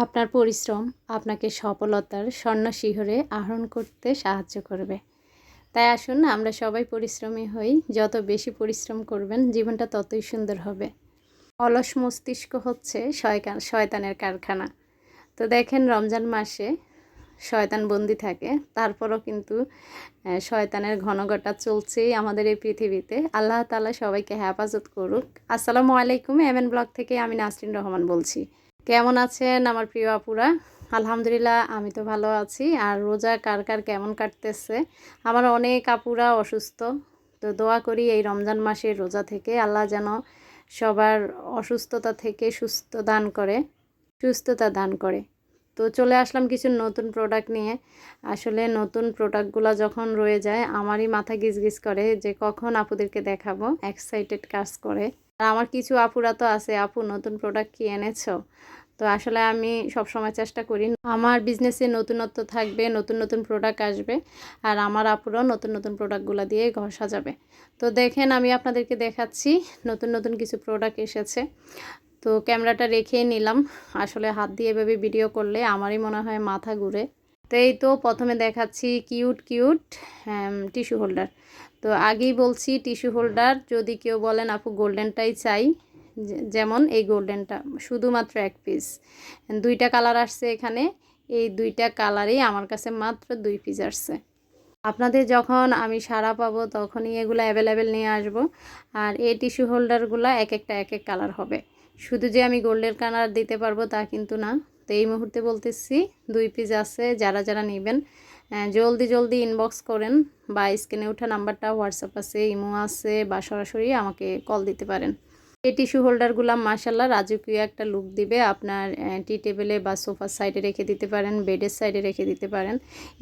আপনার পরিশ্রম আপনাকে সফলতার স্বর্ণশিখরে আরোহণ করতে সাহায্য করবে। তাই আসুন আমরা সবাই পরিশ্রমী হই। যত বেশি পরিশ্রম করবেন জীবনটা ততই সুন্দর হবে। অলস মস্তিষ্ক হচ্ছে শয়তানের কারখানা। তো দেখেন রমজান মাসে শয়তান বন্দি থাকে, তারপরও কিন্তু শয়তানের ঘনঘটা চলছেই আমাদের এই পৃথিবীতে। আল্লাহ তাআলা সবাইকে হেফাজত করুক। আসসালামু আলাইকুম, এমএন ব্লগ থেকে আমি নাসরিন রহমান বলছি। কেমন আছেন আমার প্রিয় আপুরা? আলহামদুলিল্লাহ আমি তো ভালো আছি। আর রোজা কার কার কেমন কাটতেছে? আমার অনেক আপুরা অসুস্থ, তো দোয়া করি এই রমজান মাসের রোজা থেকে আল্লাহ যেন সবার অসুস্থতা থেকে সুস্থতা দান করে। তো চলে আসলাম কিছু নতুন প্রোডাক্ট নিয়ে। আসলে নতুন প্রোডাক্টগুলো যখন রয়ে যায় আমারই মাথা গিজগিজ করে যে কখন আপুদেরকে দেখাবো, এক্সাইটেড কাজ করে। আর আমার কিছু আপুরা তো আছে, আপু নতুন প্রোডাক্ট কি এনেছো? তো আসলে আমি সবসময় চেষ্টা করি আমার বিজনেসে নতুনত্ব থাকবে, নতুন নতুন প্রোডাক্ট আসবে, আর আমার আপুরাও নতুন নতুন প্রোডাক্টগুলো দিয়ে ঘর সাজাবে। তো দেখেন আমি আপনাদেরকে দেখাচ্ছি নতুন নতুন কিছু প্রোডাক্ট এসেছে। তো ক্যামেরাটা রেখেই নিলাম, আসলে হাত দিয়ে এভাবে ভিডিও করলে আমারই মনে হয় মাথা ঘুরে। তো এই তো প্রথমে দেখাচ্ছি কিউট কিউট টিস্যু হোল্ডার। তো আগেই বলছি টিস্যু হোল্ডার যদি কেউ বলেন আপু গোল্ডেনটাই চাই, যেমন এই গোল্ডেনটা শুধুমাত্র এক পিস, দুইটা কালার আসছে এখানে। এই দুইটা কালারই আমার কাছে মাত্র 2 পিস আসছে। আপনাদের যখন আমি সাড়া পাবো তখনই এগুলো অ্যাভেলেবেল নিয়ে আসব। আর এই টিস্যু হোল্ডারগুলো এক একটা এক এক কালার হবে। শুধু যে আমি গোল্ডের কালার দিতে পারবো তা কিন্তু না। তো এই মুহূর্তে বলতেছি 2 পিস আছে, যারা যারা নেবেন জলদি জলদি ইনবক্স করেন, বা স্ক্রিনে ওঠা নাম্বারটা হোয়াটসঅ্যাপ আছে, ইমো আছে, বা সরাসরি আমাকে কল দিতে পারেন। এই টিস্যু হোল্ডারগুলো মাশাআল্লাহ রাজকীয় একটা লুক দিবে। আপনার টি টেবিলে বা সোফার সাইডে রেখে দিতে পারেন, বেডের সাইডে রেখে দিতে পারেন।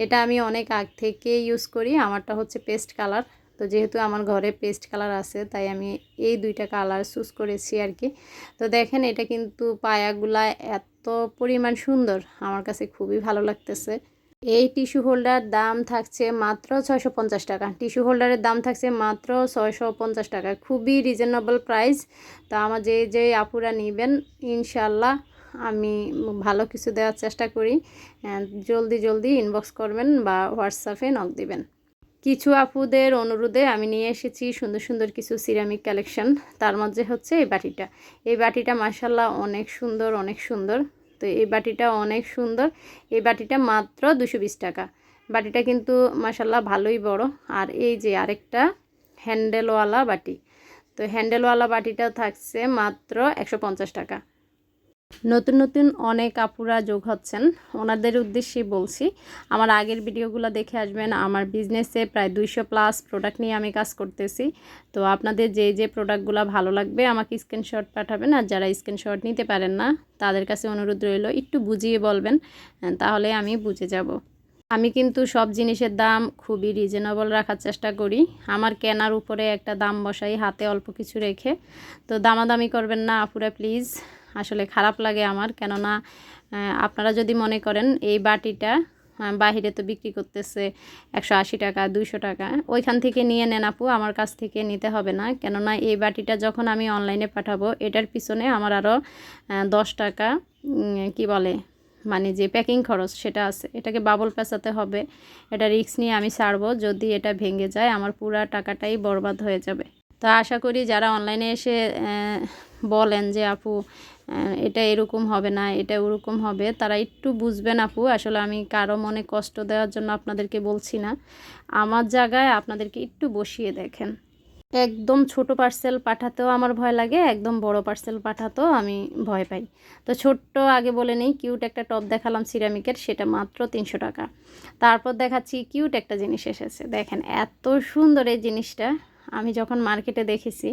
এটা আমি অনেক আগ থেকে ইউজ করি। আমারটা হচ্ছে পেস্ট কালার। তো যেহেতু আমার ঘরে পেস্ট কালার আছে তাই আমি এই দুইটা কালার চুজ করেছি আর কি। তো দেখেন এটা কিন্তু পায়াগুলা এত পরিমাণ সুন্দর, আমার কাছে খুবই ভালো লাগতেছে। এই টিস্যু হোল্ডার দাম থাকছে মাত্র 650 টাকা। টিস্যু হোল্ডারের দাম থাকছে মাত্র 650 টাকা, খুবই রিজনেবল প্রাইস। তো আমার যে আপুরা নেবেন ইনশাল্লাহ আমি ভালো কিছু দেওয়ার চেষ্টা করি। জলদি জলদি ইনবক্স করবেন বা হোয়াটসঅ্যাপে নক দিবেন। কিছু আপুদের অনুরোধে আমি নিয়ে এসেছি সুন্দর সুন্দর কিছু সিরামিক কালেকশন। তার মধ্যে হচ্ছে এই বাটিটা মাশাল্লাহ অনেক সুন্দর, অনেক সুন্দর। তো এই বাটিটা অনেক সুন্দর। এই বাটিটা মাত্র 220 টাকা। বাটিটা কিন্তু মাশাল্লাহ ভালোই বড়। আর এই যে আরেকটা হ্যান্ডেলওয়ালা বাটি, তো হ্যান্ডেলওয়ালা বাটিটাও থাকছে মাত্র 150 টাকা। নতুন নতুন অনেক আপুরা যোগ হচ্ছেন, ওনাদের উদ্দেশ্যে বলছি আমার আগের ভিডিওগুলো দেখে আসবেন। আমার বিজনেসে প্রায় 200+ প্রোডাক্ট নিয়ে আমি কাজ করতেছি। তো আপনাদের যে প্রোডাক্টগুলো ভালো লাগবে আমাকে স্ক্রিনশট পাঠাবেন। আর যারা স্ক্রিনশট নিতে পারেন না তাদের কাছে অনুরোধ রইল একটু বুঝিয়ে বলবেন, তাহলে আমি বুঝে যাব। আমি কিন্তু সব জিনিসের দাম খুবই রিজনেবল রাখার চেষ্টা করি। আমার কেনার উপরে একটা দাম বসাই, হাতে অল্প কিছু রেখে। তো দামাদামি করবেন না আপুরা প্লিজ, আসলে খারাপ লাগে আমার। কেননা আপনারা যদি মনে করেন এই বাটিটা বাহিরে তো বিক্রি করতেছে 180 টাকা 200 টাকা, ওইখান থেকে নিয়ে নেন আপু, আমার কাছ থেকে নিতে হবে না। কেননা এই বাটিটা যখন আমি অনলাইনে পাঠাবো এটার পিছনে আমার আরও 10 টাকা কি বলে মানে যে প্যাকিং খরচ সেটা আছে, এটাকে বাবল পেঁচাতে হবে। এটা রিস্ক নিয়ে আমি ছাড়বো, যদি এটা ভেঙে যায় আমার পুরা টাকাটাই বরবাদ হয়ে যাবে। তো আশা করি যারা অনলাইনে এসে বলেন যে আপু এটা এরকম হবে না, এটা ওরকম হবে, তারা একটু বুঝবেন আপু। আসলে আমি কারো মনে কষ্ট দেওয়ার জন্য আপনাদেরকে বলছি না, আমার জায়গায় আপনাদেরকে একটু বসিয়ে দেখেন। একদম ছোট পার্সেল পাঠাতেও আমার ভয় লাগে, একদম বড় পার্সেল পাঠাতেও আমি ভয় পাই। তো ছোট্ট আগে বলে নেই, কিউট একটা টপ দেখালাম সিরামিকের, সেটা মাত্র 300 টাকা। তারপর দেখাচ্ছি কিউট একটা জিনিস এসেছে, দেখেন এত সুন্দর এই জিনিসটা। আমি যখন মার্কেটে দেখেছি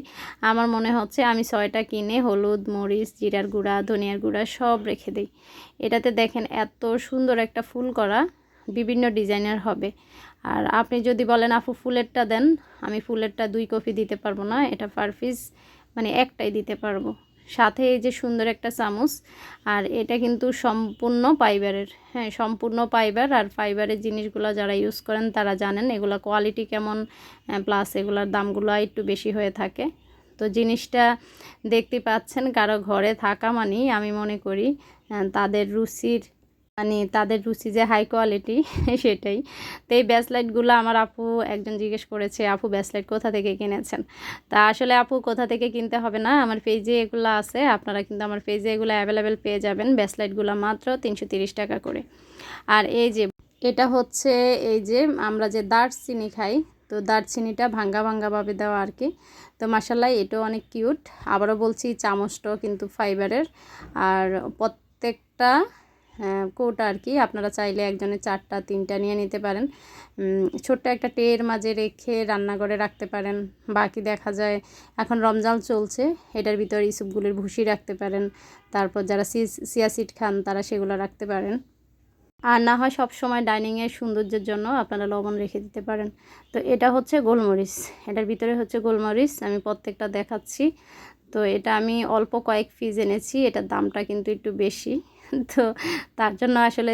আমার মনে হচ্ছে আমি 6টা কিনে হলুদ মরিচ জিরার গুঁড়া ধনিয়ার গুঁড়া সব রেখে দিই। এটাতে দেখেন এত সুন্দর একটা ফুল করা, বিভিন্ন ডিজাইনের হবে। আর আপনি যদি বলেন আপু ফুলেরটা দেন, আমি ফুলেরটা 2 কপি দিতে পারবো না, এটা পার পিস মানে একটাই দিতে পারবো। সাথে এই যে সুন্দর একটা চামচ, আর এটা কিন্তু সম্পূর্ণ ফাইবারের, হ্যাঁ সম্পূর্ণ ফাইবার। আর ফাইবারের জিনিসগুলো যারা ইউজ করেন তারা জানেন এগুলো কোয়ালিটি কেমন, প্লাস এগুলোর দামগুলো একটু বেশি হয়ে থাকে। তো জিনিসটা দেখতে পাচ্ছেন, কারো ঘরে থাকা মানেই আমি মনে করি তাদের রুচির তাদের রুচি যে হাই কোয়ালিটি সেটাই। তো এই ব্রেসলেটগুলো আমার আপু একজন জিজ্ঞেস করেছে, আপু ব্রেসলেট কোথা থেকে কিনেছেন? তা আসলে আপু কোথা থেকে কিনতে হবে না, আমার পেজে এগুলো আছে, আপনারা কিন্তু আমার পেজে এগুলো অ্যাভেলেবেল পেয়ে যাবেন। ব্রেসলেটগুলো মাত্র 330 টাকা করে। আর এই যে এটা হচ্ছে এই যে আমরা যে দারচিনি খাই, তো দারচিনিটা ভাঙ্গা ভাঙ্গাভাবে দেওয়া আর কি। তো মাশাআল্লাহ এটাও অনেক কিউট। আবারও বলছি, চামচটাও কিন্তু ফাইবারের। আর প্রত্যেকটা কৌটা আর কি, আপনারা চাইলে একজনে 4টা 3টা নিয়ে নিতে পারেন। ছোট্ট একটা ট্রের মাঝে রেখে রান্নাঘরে রাখতে পারেন। বাকি দেখা যায় এখন রমজান চলছে, এটার ভিতরে ইসুপগুলির ভুসি রাখতে পারেন। তারপর যারা চিয়া সিড খান তারা সেগুলো রাখতে পারেন। আর না হয় সব সময় ডাইনিংয়ের সৌন্দর্যের জন্য আপনারা লবণ রেখে দিতে পারেন। তো এটা হচ্ছে গোলমরিচ, এটার ভিতরে হচ্ছে গোলমরিচ, আমি প্রত্যেকটা দেখাচ্ছি। তো এটা আমি অল্প কয়েক পিস এনেছি, এটার দামটা কিন্তু একটু বেশি। তো তার জন্য আসলে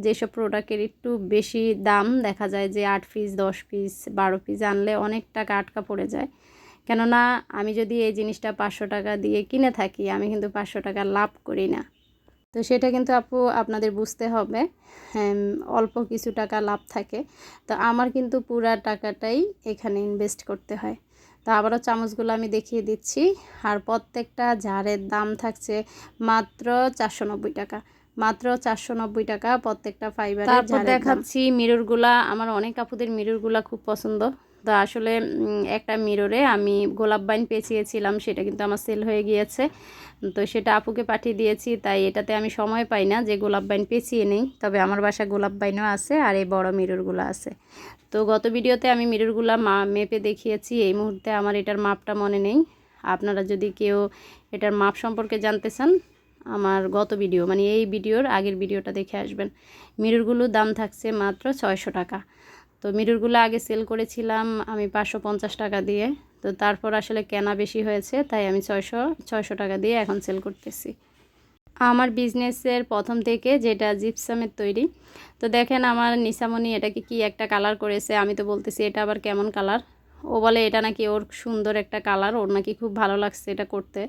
যেসব প্রোডাক্টের একটু বেশি দাম, দেখা যায় যে 8 পিস 10 পিস 12 পিস আনলে অনেক টাকা আটকা পড়ে যায়। কেননা আমি যদি এই জিনিসটা 500 টাকা দিয়ে কিনে থাকি, আমি কিন্তু 500 টাকা লাভ করি না। তো সেটা কিন্তু আপু আপনাদের বুঝতে হবে, অল্প কিছু টাকা লাভ থাকে। তো আমার কিন্তু পুরা টাকাটাই এখানে ইনভেস্ট করতে হয়। তো আবারও চামচগুলো আমি দেখিয়ে দিচ্ছি। আর প্রত্যেকটা জারের দাম থাকছে মাত্র 490 টাকা, মাত্র 490 টাকা প্রত্যেকটা ফাইবারের। তারপর দেখাচ্ছি মিররগুলা, আমার অনেক আপুদের মিররগুলা খুব পছন্দ। তো আসলে একটা মিররে আমি গোলাপ বাইন পেঁচিয়েছিলাম, সেটা কিন্তু আমার সেল হয়ে গিয়েছে। তো সেটা আপুকে পাঠিয়ে দিয়েছি, তাই এটাতে আমি সময় পাই না যে গোলাপ বাইন পেঁচিয়ে নেই। তবে আমার বাসায় গোলাপ বাইনও আছে আর এই বড় মিররগুলো আছে। তো গত ভিডিওতে আমি মিররগুলো মেপে দেখিয়েছি, এই মুহূর্তে আমার এটার মাপটা মনে নেই। আপনারা যদি কেউ এটার মাপ সম্পর্কে জানতে চান, আমার গত ভিডিও এই ভিডিওর আগের ভিডিওটা দেখে আসবেন। মিররগুলোর দাম থাকছে মাত্র 600 টাকা। তো মিররগুলো আগে সেল করেছিলাম আমি 550 টাকা দিয়ে। তো তারপর আসলে কেনা বেশি হয়েছে, তাই আমি 600 টাকা দিয়ে এখন সেল করতেছি। আমার বিজনেসের প্রথম থেকে যেটা জিপসামের তৈরি। তো দেখেন আমার নিসামণি এটাকে কি একটা কালার করেছে, আমি তো বলতেছি এটা আবার কেমন কালার। ও বলে এটা নাকি ওর সুন্দর একটা কালার, ওর নাকি খুব ভালো লাগছে এটা করতে।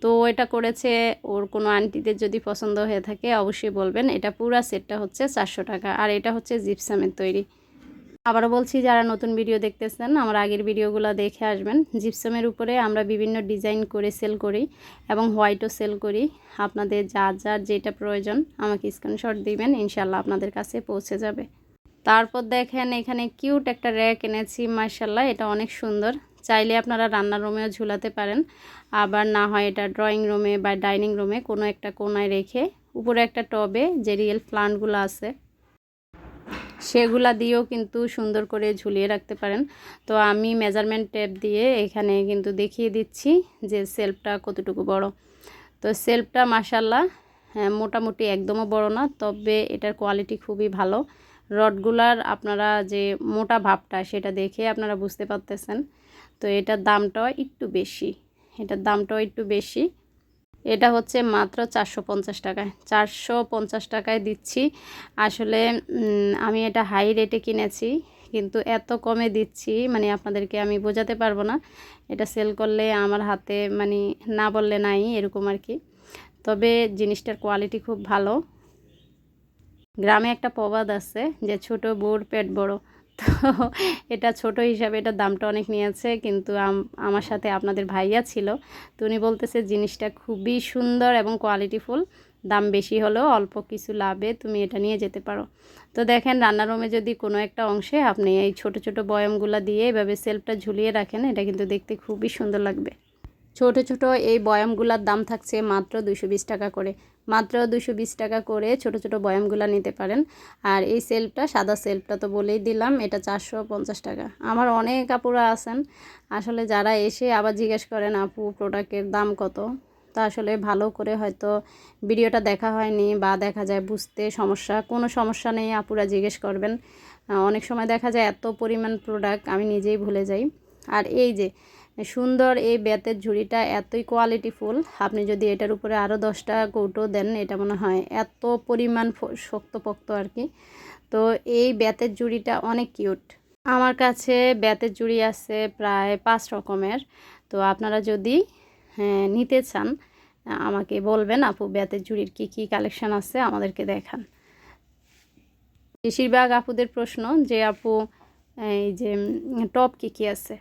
তো এটা করেছে, ওর কোনো আন্টিদের যদি পছন্দ হয়ে থাকে অবশ্যই বলবেন। এটা পুরা সেটটা হচ্ছে 400 টাকা, আর এটা হচ্ছে জিপসামের তৈরি। আবারও বলছি, যারা নতুন ভিডিও দেখতেছেন আমার আগের ভিডিওগুলো দেখে আসবেন। জিপসামের উপরে আমরা বিভিন্ন ডিজাইন করে সেল করি এবং হোয়াইটও সেল করি। আপনাদের যার যেটা প্রয়োজন আমাকে স্ক্রিনশট দিবেন, ইনশাল্লাহ আপনাদের কাছে পৌঁছে যাবে। তারপর দেখেন এখানে কিউট একটা র্যাক এনেছি, মাশাআল্লাহ এটা অনেক সুন্দর। চাইলে আপনারা রান্নার রুমেও ঝুলাতে পারেন, আবার না হয় এটা ড্রয়িং রুমে বা ডাইনিং রুমে কোনো একটা কোনায় রেখে উপরে একটা টবে যে রিয়েল প্লান্টগুলো আছে সেগুলা দিয়েও কিন্তু সুন্দর করে ঝুলিয়ে রাখতে পারেন। তো আমি মেজারমেন্ট টেপ দিয়ে এখানে কিন্তু দেখিয়ে দিচ্ছি যে সেলফটা কতটুকু বড়। তো সেলফটা মাশাআল্লাহ মোটামুটি একদমও বড় না, তবে এটার কোয়ালিটি খুবই ভালো। রডগুলার আপনারা যে মোটা ভাবটা সেটা দেখে আপনারা বুঝতে পারতেছেন। তো এটার দামটাও একটু বেশি, এটা হচ্ছে মাত্র 450 টাকায়, 450 টাকায় দিচ্ছি। আসলে আমি এটা হাই রেটে কিনেছি, কিন্তু এত কমে দিচ্ছি আপনাদেরকে আমি বোঝাতে পারবো না। এটা সেল করলে আমার হাতে না বললে নাই এরকম আর কি। তবে জিনিসটার কোয়ালিটি খুব ভালো। গ্রামে একটা প্রবাদ আছে যে ছোট বউর পেট বড়। তো এটা ছোট হিসাবে এটার দামটা অনেক নিয়েছে, কিন্তু আমার সাথে আপনাদের ভাইয়া ছিল। তো উনি বলতেছে জিনিসটা খুবই সুন্দর এবং কোয়ালিটিফুল, দাম বেশি হলেও অল্প কিছু লাভে তুমি এটা নিয়ে যেতে পারো। তো দেখেন রান্নার রুমে যদি কোনো একটা অংশে আপনি এই ছোট ছোট বয়ামগুলো দিয়ে এভাবে সেলফটা ঝুলিয়ে রাখেন, এটা কিন্তু দেখতে খুবই সুন্দর লাগবে। ছোট ছোট এই বয়ামগুলোর দাম থাকছে মাত্র 220 টাকা করে, মাত্র 220 টাকা করে ছোট ছোট বয়ামগুলো নিতে পারেন। আর এই সেলফটা, সাদা সেলফটা তো বলেই দিলাম, এটা 450 টাকা। আমার অনেক আপুরা আছেন আসলে যারা এসে আবার জিজ্ঞেস করেন আপু প্রোডাক্টের দাম কত। তা আসলে ভালো করে হয়তো ভিডিওটা দেখা হয়নি বা দেখা যায় বুঝতে সমস্যা, কোনো সমস্যা নেই, আপুরা জিজ্ঞেস করবেন। অনেক সময় দেখা যায় এত পরিমাণ প্রোডাক্ট আমি নিজেই ভুলে যাই। আর এই যে সুন্দর এই বেতের ঝুড়িটা এতই কোয়ালিটিফুল, আপনি যদি এটার উপরে আরও 10টা কৌটো দেন এটা মনে হয় এত পরিমাণ শক্তপোক্ত আর কি। তো এই বেতের ঝুড়িটা অনেক কিউট। আমার কাছে বেতের ঝুড়ি আছে প্রায় 5 রকমের। তো তো আপনারা যদি নিতে চান আমাকে বলবেন, আপু বেতের ঝুড়ির কী কালেকশান আছে আমাদেরকে দেখান। বেশিরভাগ আপুদের প্রশ্ন যে আপু এই যে টপ কী আছে,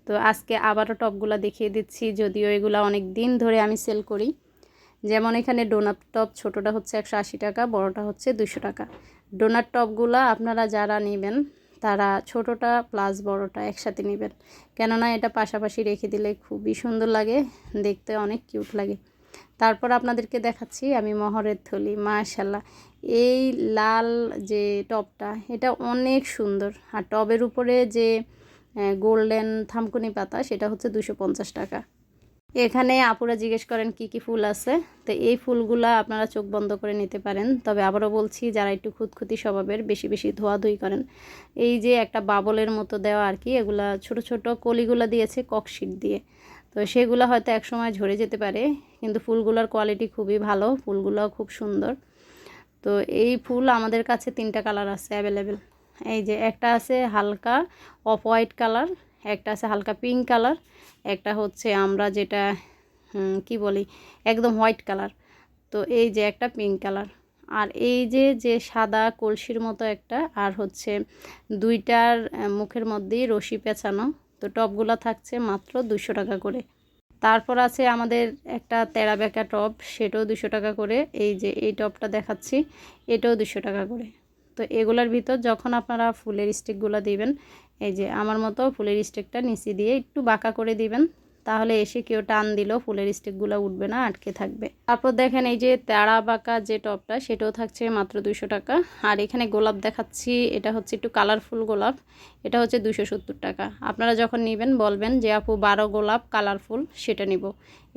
তো আজকে আবারও টপগুলো দেখিয়ে দিচ্ছি, যদিও এগুলো অনেক দিন ধরে আমি সেল করি। যেমন এখানে ডোনাট টপ ছোটোটা হচ্ছে 180 টাকা, বড়টা হচ্ছে 200 টাকা। ডোনাট টপগুলো আপনারা যারা নেবেন তারা ছোটোটা প্লাস বড়টা একসাথে নেবেন, কেননা এটা পাশাপাশি রেখে দিলে খুবই সুন্দর লাগে, দেখতে অনেক কিউট লাগে। তারপর আপনাদেরকে দেখাচ্ছি আমি মহরের থলি। মাশাল্লাহ, এই লাল যে টপটা এটা অনেক সুন্দর, আর টবের উপরে যে গোল্ডেন থামকুনি পাতা সেটা হচ্ছে 250 টাকা। এখানে আপুরা জিজ্ঞেস করেন কি ফুল আছে, তো এই ফুলগুলা আপনারা চোখ বন্ধ করে নিতে পারেন। তবে আবারও বলছি, যারা একটু খুঁতখুঁতি স্বভাবের, বেশি ধোয়াধুয়ি করেন, এই যে একটা বাবলের মতো দেওয়া আর কি, এগুলা ছোট কলিগুলা দিয়েছে ককশিট দিয়ে, তো সেগুলো হয়তো একসময় ঝরে যেতে পারে, কিন্তু ফুলগুলোর কোয়ালিটি খুবই ভালো, ফুলগুলো খুব সুন্দর। তো এই ফুল আমাদের কাছে 3টা কালার আছে অ্যাভেলেবেল। এই যে একটা আছে হালকা অফ হোয়াইট কালার, একটা আছে হালকা পিঙ্ক কালার, একটা হচ্ছে আমরা যেটা কি বলি একদম হোয়াইট কালার, তো এই যে একটা পিঙ্ক কালার, আর এই যে সাদা কলসির মতো একটা, আর হচ্ছে 2টার মুখের মধ্যেই রশি পেঁচানো। তো টপগুলো থাকছে মাত্র 200 টাকা করে। তারপর আছে আমাদের একটা তেরা বেঁকা টপ, সেটাও 200 টাকা করে। এই যে এই টপটা দেখাচ্ছি, এটাও 200 টাকা করে। তো এগুলোর ভিতর যখন আপনারা ফুলের স্টিকগুলো দিবেন, এই যে আমার মতো ফুলের স্টিকটা নিচে দিয়ে একটু বাঁকা করে দিবেন, তাহলে এসে কেউ টান দিলেও ফুলের স্টিকগুলো উঠবে না, আটকে থাকবে। তারপর দেখেন এই যে তেরা বাঁকা যে টপটা, সেটাও থাকছে মাত্র 200 টাকা। আর এখানে গোলাপ দেখাচ্ছি, এটা হচ্ছে একটু কালারফুল গোলাপ, এটা হচ্ছে 270 টাকা। আপনারা যখন নেবেন বলবেন যে আপু 12 গোলাপ কালারফুল, সেটা নিব।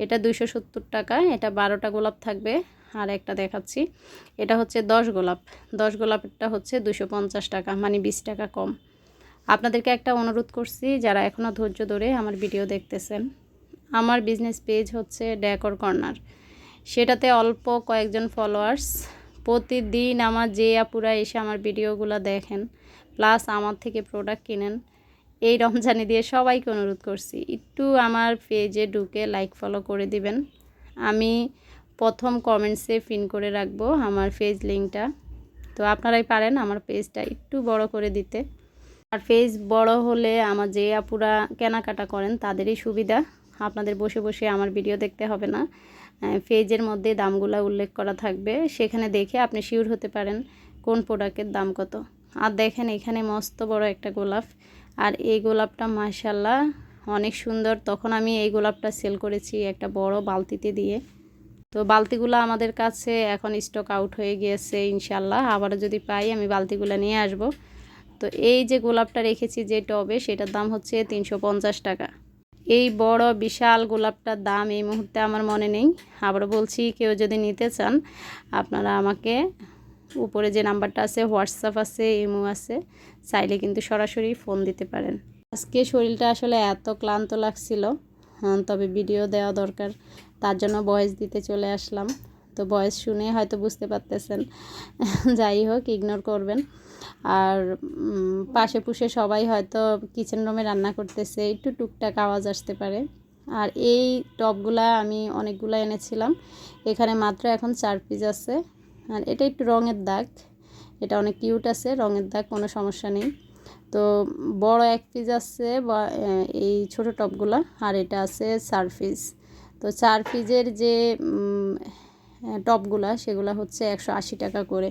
এটা 270 টাকা, এটা 12টা গোলাপ থাকবে। আর একটা দেখাচ্ছি, এটা হচ্ছে 10 গোলাপ, 10 গোলাপেরটা হচ্ছে 250 টাকা, মানে 20 টাকা কম। আপনাদেরকে একটা অনুরোধ করছি, যারা এখনও ধৈর্য ধরে আমার ভিডিও দেখতেছেন, আমার বিজনেস পেজ হচ্ছে ডেকোর কর্নার, সেটাতে অল্প কয়েকজন ফলোয়ার্স। প্রতিদিন আমার যে আপুরা এসে আমার ভিডিওগুলো দেখেন প্লাস আমার থেকে প্রোডাক্ট কিনেন, এই রমজানে দিয়ে সবাইকে অনুরোধ করছি একটু আমার পেজে ঢুকে লাইক ফলো করে দিবেন। আমি প্রথম কমেন্টসে পিন করে রাখবো আমার পেজ লিঙ্কটা, তো আপনারাই পারেন আমার পেজটা একটু বড় করে দিতে। আর পেজ বড় হলে আমার যে আপুরা কেনাকাটা করেন তাদেরই সুবিধা, আপনাদের বসে আমার ভিডিও দেখতে হবে না। পেজের মধ্যে দামগুলো উল্লেখ করা থাকবে, সেখানে দেখে আপনি শিওর হতে পারেন কোন প্রোডাক্টের দাম কত। আর দেখেন এখানে মস্ত বড় একটা গোলাপ, আর এই গোলাপটা মাশাল্লাহ অনেক সুন্দর। তখন আমি এই গোলাপটা সেল করেছি একটা বড় বালতিতে দিয়ে, তো বালতিগুলো আমাদের কাছে এখন স্টক আউট হয়ে গিয়েছে। ইনশাল্লাহ আবারও যদি পাই আমি বালতিগুলো নিয়ে আসব। তো এই যে গোলাপটা রেখেছি যে টবে, সেটার দাম হচ্ছে 350 টাকা। এই বড় বিশাল গোলাপটার দাম এই মুহূর্তে আমার মনে নেই। আবার বলছি, কেউ যদি নিতে চান আপনারা আমাকে উপরে যে নাম্বারটা আছে, হোয়াটসঅ্যাপ আছে, ইমো আছে, চাইলে কিন্তু সরাসরি ফোন দিতে পারেন। আজকে শরীরটা আসলে এত ক্লান্ত লাগছিল, তবে ভিডিও দেওয়া দরকার, তার জন্য ভয়েস দিতে চলে আসলাম। তো ভয়েস শুনে হয়তো বুঝতে পারতেছেন, যাই হোক ইগনোর করবেন। আর পাশে পুষে সবাই হয়তো কিচেন রুমে রান্না করতেছে, একটু টুকটাক আওয়াজ আসতে পারে। আর এই টপগুলা আমি অনেকগুলো এনেছিলাম, এখানে মাত্র এখন 4 পিস আছে। আর এটা একটু রঙের দাগ, এটা অনেক কিউট আছে, রঙের দাগ কোনো সমস্যা নেই। তো বড় 1 পিস আছে এই ছোট টপগুলা, আর এটা আছে 4 পিস। তো 4 পিসের যে টপগুলা সেগুলো হচ্ছে 180 টাকা করে।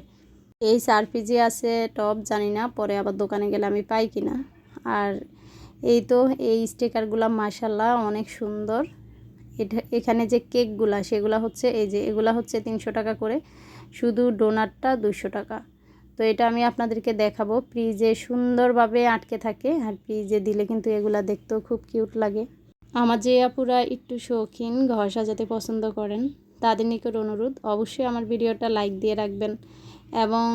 এই 4 পিসই আছে টপ, জানি না পরে আবার দোকানে গেলে আমি পাই কিনা। আর এই তো এই স্টিকারগুলো মাশাল্লাহ অনেক সুন্দর। এখানে যে কেকগুলা সেগুলো হচ্ছে এই যে এগুলা হচ্ছে 300 টাকা করে, শুধু ডোনাটটা 200 টাকা। তো এটা আমি আপনাদেরকে দেখাবো, ফ্রিজে সুন্দরভাবে আটকে থাকে, আর ফ্রিজে দিলে কিন্তু এগুলা দেখতেও খুব কিউট লাগে। আমার যে আপুরা একটু শৌখিন, ঘর সাজাতে পছন্দ করেন, তাদের নিকট অনুরোধ অবশ্যই আমার ভিডিওটা লাইক দিয়ে রাখবেন এবং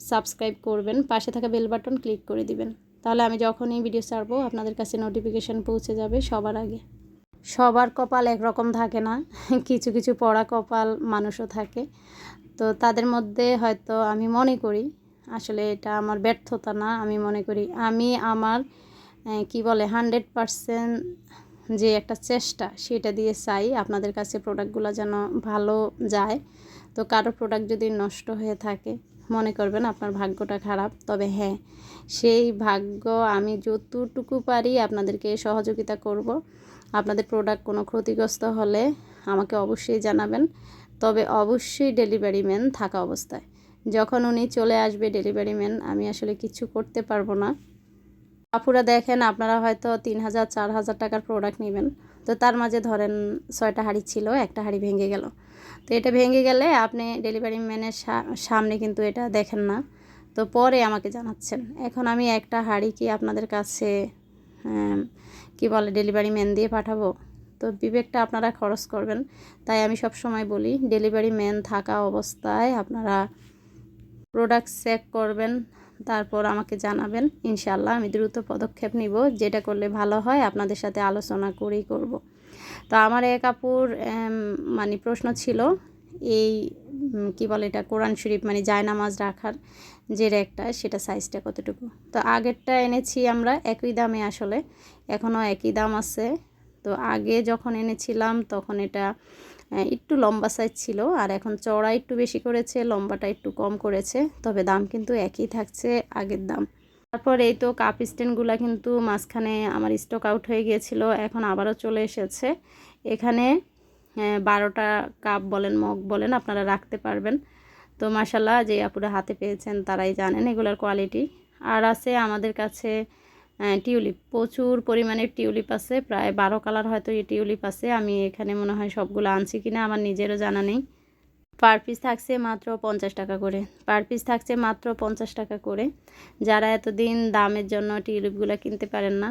সাবস্ক্রাইব করবেন, পাশে থাকা বেল বাটন ক্লিক করে দিবেন, তাহলে আমি যখনই ভিডিও ছাড়বো আপনাদের কাছে নোটিফিকেশান পৌঁছে যাবে সবার আগে। সবার কপাল একরকম থাকে না, কিছু কিছু পড়া কপাল মানুষও থাকে। তো তাদের মধ্যে হয়তো আমি মনে করি আসলে এটা আমার ব্যর্থতা না, আমি মনে করি আমি আমার কি বলে 100% যে একটা চেষ্টা সেটা দিয়ে চাই আপনাদের কাছে প্রোডাক্টগুলো যেন ভালো যায়। তো কারো প্রোডাক্ট যদি নষ্ট হয়ে থাকে মনে করবেন আপনার ভাগ্যটা খারাপ, তবে হ্যাঁ সেই ভাগ্য আমি যতটুকু পারি আপনাদেরকে সহযোগিতা করব। আপনাদের প্রোডাক্ট কোনো ক্ষতিগ্রস্ত হলে আমাকে অবশ্যই জানাবেন, তবে অবশ্যই ডেলিভারি ম্যান থাকা অবস্থায়। যখন উনি চলে আসবে ডেলিভারি ম্যান, আমি আসলে কিছু করতে পারবো না। আপুরা দেখেন, আপনারা হয়তো 3000 4000 টাকার প্রোডাক্ট নেবেন, তো তার মাঝে ধরেন 6টা হাঁড়ি ছিল, একটা হাঁড়ি ভেঙে গেল। তো এটা ভেঙে গেলে আপনি ডেলিভারি ম্যানের সামনে কিন্তু এটা দেখেন না, তো পরে আমাকে জানাচ্ছেন। এখন আমি একটা হাঁড়ি কি আপনাদের কাছে কি বলে ডেলিভারি ম্যান দিয়ে পাঠাবো? তো বিবেকটা আপনারা খরচ করবেন। তাই আমি সব সময় বলি ডেলিভারি ম্যান থাকা অবস্থায় আপনারা প্রোডাক্ট চেক করবেন, তারপর আমাকে জানাবেন। ইনশাআল্লাহ আমি দ্রুত পদক্ষেপ নিব, যেটা করলে ভালো হয় আপনাদের সাথে আলোচনা করেই করব। তো আমার এক আপুর মানে প্রশ্ন ছিল এই কি বলে এটা কোরআন শরীফ মানে জায়নামাজ রাখার যে র্যাকটা, সেটা সাইজটা কতটুকু। তো আগেরটা এনেছি আমরা একই দামে, আসলে এখনও একই দাম আছে। তো আগে যখন এনেছিলাম তখন এটা একটু লম্বা সাইজ ছিল, আর এখন চওড়া একটু বেশি করেছে, লম্বাটা একটু কম করেছে, তবে দাম কিন্তু একই থাকছে আগের দাম। তারপর এই তো কাপ স্ট্যান্ডগুলো কিন্তু মাঝখানে আমার স্টক আউট হয়ে গিয়েছিল, এখন আবারও চলে এসেছে। এখানে 12টা কাপ বলেন মগ বলেন আপনারা রাখতে পারবেন। তো মাশাল্লাহ যে আপুরা হাতে পেয়েছেন তারাই জানেন এগুলোর কোয়ালিটি। আর আছে আমাদের কাছে টিউলিপ, প্রচুর পরিমাণে টিউলিপ আছে, প্রায় 12 কালার হয়তো এই টিউলিপ আছে। আমি এখানে মনে হয় সবগুলো আনছি কিনা আমার নিজেরও জানা নেই। পার পিস থাকছে মাত্র 50 টাকা করে, পার পিস থাকছে মাত্র 50 টাকা করে। যারা এতদিন দামের জন্য টিউলিপগুলো কিনতে পারেন না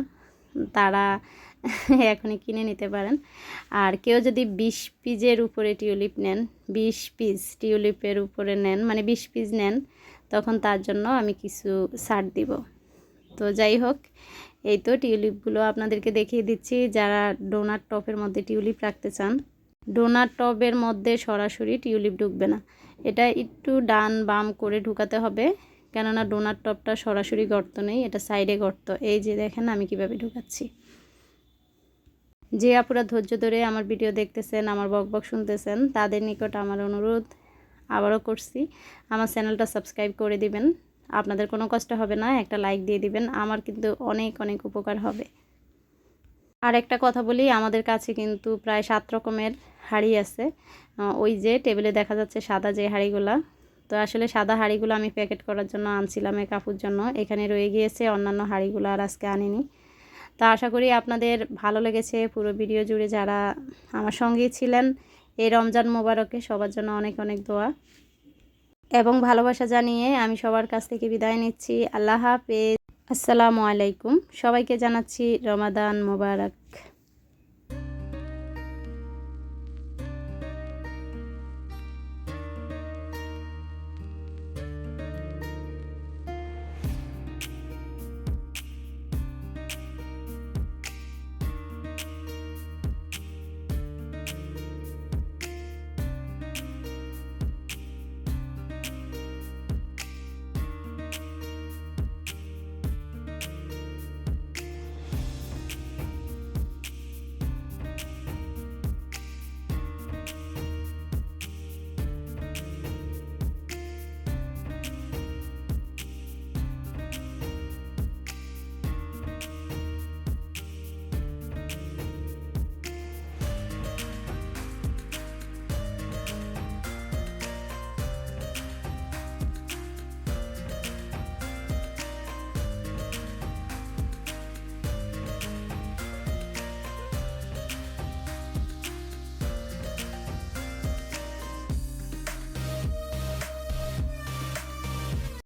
তারা এখনই কিনে নিতে পারেন। আর কেউ যদি 20 পিসের উপরে টিউলিপ নেন, 20 পিস টিউলিপের উপরে নেন মানে 20 পিস নেন, তখন তার জন্য আমি কিছু ছাড় দিব। তো যাই হোক, এই তো টিউলিপগুলো আপনাদেরকে দেখিয়ে দিচ্ছি। যারা ডোনাট টপের মধ্যে টিউলিপ রাখতে চান, ডোনাট টবের মধ্যে সরাসরি টিউলিপ ঢুকবে না, এটা একটু ডান বাম করে ঢুকাতে হবে, কেননা ডোনাট টপটা সরাসরি গর্ত নেই, এটা সাইডে গর্ত। এই যে দেখেন আমি কিভাবে ঢুকাচ্ছি। যে আপুরা ধৈর্য ধরে আমার ভিডিও দেখতেছেন, আমার বকবক শুনতেছেন, তাদের নিকট আমার অনুরোধ আবারও করছি, আমার চ্যানেলটা সাবস্ক্রাইব করে দিবেন। আপনাদের কোনো কষ্ট হবে না, একটা লাইক দিয়ে দিবেন, আমার কিন্তু অনেক অনেক উপকার হবে। আর একটা কথা বলি, আমাদের কাছে কিন্তু প্রায় 7 রকমের হাঁড়ি আছে। ওই যে টেবিলে দেখা যাচ্ছে সাদা যে হাঁড়িগুলা, তো আসলে সাদা হাঁড়িগুলো আমি প্যাকেট করার জন্য আনছিলাম এক আপুর জন্য, এখানে রয়ে গিয়েছে, অন্যান্য হাঁড়িগুলো আর আজকে আনিনি। তো আশা করি আপনাদের ভালো লেগেছে পুরো ভিডিও জুড়ে। যারা আমার সঙ্গেই ছিলেন এই রমজান মোবারকে, সবার জন্য অনেক অনেক দোয়া এবং ভালোবাসা জানিয়ে আমি সবার কাছ থেকে বিদায় নিচ্ছি। আল্লাহ হাফেজ, আসসালামু আলাইকুম। সবাইকে জানাচ্ছি রমাদান মোবারক।